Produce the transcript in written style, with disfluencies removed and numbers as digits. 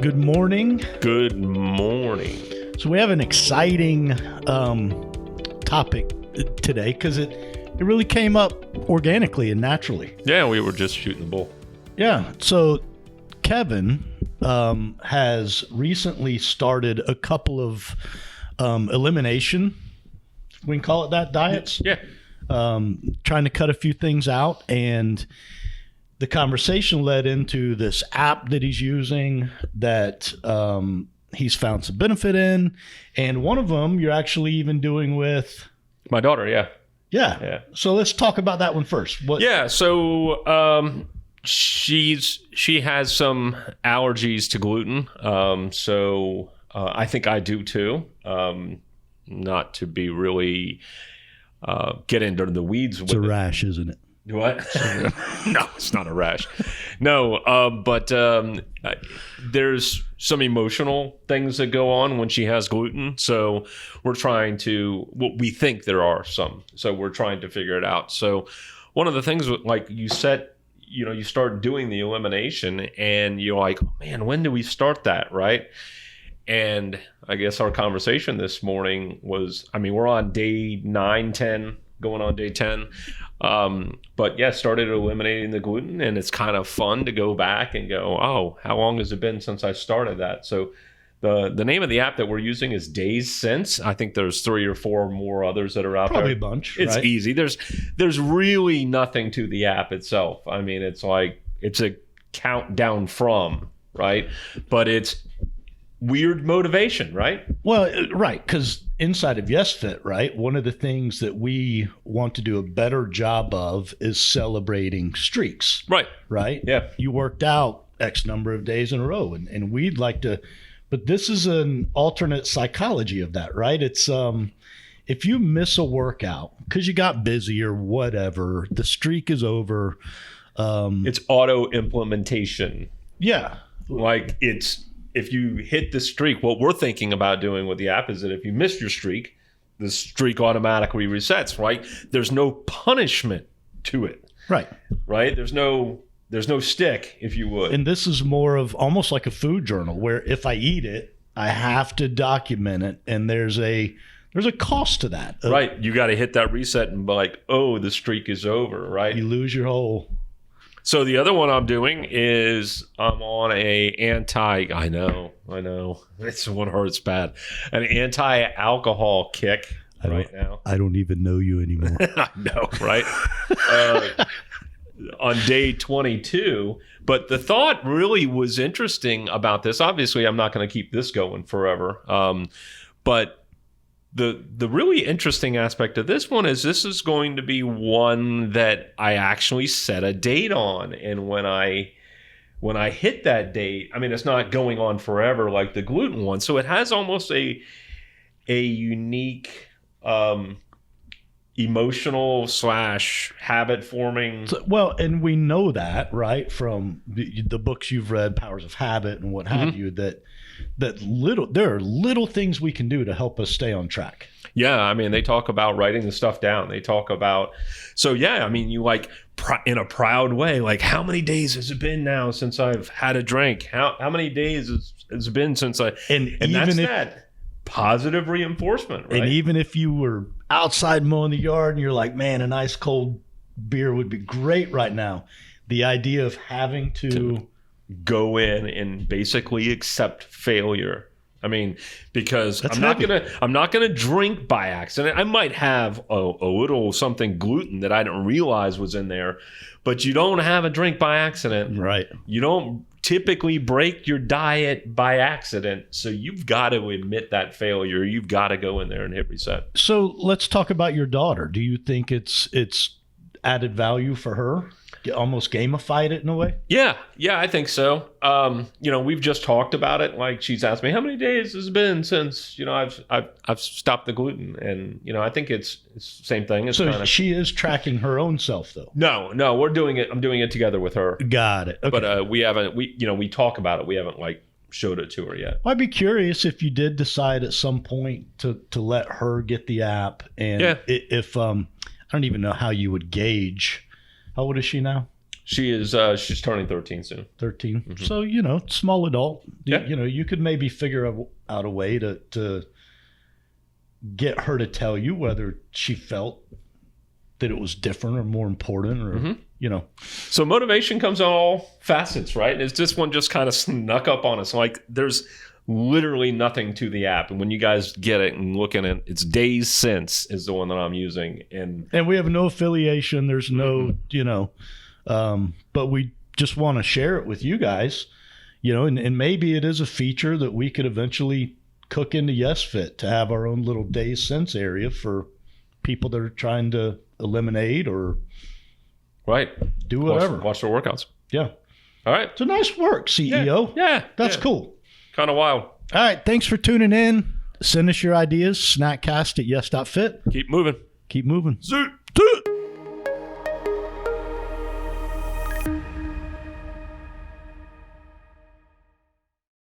Good morning. Good morning. So we have an exciting topic today because it really came up organically and naturally. Yeah, we were just shooting the bull. Yeah. So Kevin has recently started a couple of elimination, we can call it that, diets. Yeah. Trying to cut a few things out, and the conversation led into this app that he's using that he's found some benefit in, and one of them you're actually even doing with My daughter, yeah. yeah. So let's talk about that one first. What? Yeah, so she has some allergies to gluten. So I think I do too. Not to be really get into the weeds with It's a rash, isn't it? What? No, it's not a rash. No, but there's some emotional things that go on when she has gluten. So we're trying to, well, we think there are some. So we're trying to figure it out. So one of the things, like you said, you start doing the elimination and you're like, oh, man, when do we start that, right? And I guess our conversation this morning was, we're on day 9, 10, going on day 10. But yeah, started eliminating the gluten, and it's kind of fun to go back and go, oh, how long has it been since I started that? So the name of the app that we're using is Days Since. I think there's 3 or 4 more others that are out Probably there. a bunch. It's right? easy. There's really nothing to the app itself. It's like, it's a countdown from, right? But it's weird motivation, right? Well, right, because inside of YesFit, right, one of the things that we want to do a better job of is celebrating streaks. Right? Yeah. You worked out X number of days in a row, and we'd like to, but this is an alternate psychology of that, right? It's if you miss a workout because you got busy or whatever, the streak is over. It's auto implementation. Yeah. Like if you hit the streak, what we're thinking about doing with the app is that if you miss your streak, the streak automatically resets, right? There's no punishment to it. Right. There's no stick, if you would. And this is more of almost like a food journal where if I eat it, I have to document it, and there's a cost to that. Right. You got to hit that reset and be like, oh, the streak is over, right? You lose your whole. So the other one I'm doing is I'm on I know, this one hurts bad, an anti-alcohol kick right now. I don't even know you anymore. I know, right? On day 22. But the thought really was interesting about this. Obviously, I'm not going to keep this going forever. But the really interesting aspect of this one is this is going to be one that I actually set a date on. And when I hit that date, it's not going on forever like the gluten one. So it has almost a unique emotional / habit forming. Well, and we know that, right, from the books you've read, Powers of Habit and what have you, that there are little things we can do to help us stay on track. Yeah, they talk about writing the stuff down. They talk about, so yeah, you like in a proud way, like how many days has it been now since I've had a drink? How many days has it been since and that's that positive reinforcement, right? And even if you were outside mowing the yard and you're like, man, a nice cold beer would be great right now. The idea of having to go in and basically accept failure. Because That's I'm not gonna drink by accident. I might have a little something gluten that I didn't realize was in there, but you don't have a drink by accident. Right. You don't typically break your diet by accident, so you've got to admit that failure. You've got to go in there and hit reset. So let's talk about your daughter. Do you think it's added value for her? Almost gamified it in a way? Yeah, I think so. We've just talked about it. Like she's asked me how many days has it been since I've stopped the gluten, and I think it's the same thing. It's so she is tracking her own self though. No, we're doing it. I'm doing it together with her. Got it. Okay. But we haven't. We talk about it. We haven't showed it to her yet. I'd be curious if you did decide at some point to let her get the app, and if I don't even know how you would gauge. How old is she now? She is. She's turning 13 soon. 13. So, you know, small adult. Yeah. You know, you could maybe figure out a way to get her to tell you whether she felt that it was different or more important or, you know. So motivation comes in all facets, right? And it's this one just kind of snuck up on us. Like there's literally nothing to the app. And when you guys get it and look at it, it's Days Since is the one that I'm using. And we have no affiliation. There's no, you know, but we just want to share it with you guys, you know, and maybe it is a feature that we could eventually cook into YesFit to have our own little Days Since area for people that are trying to eliminate or do whatever. Watch their workouts. Yeah. All right. It's a nice work, CEO. Yeah. That's cool. Kind of wild. All right. Thanks for tuning in. Send us your ideas. Snackcast at yes.fit. Keep moving. Keep moving. Zoot.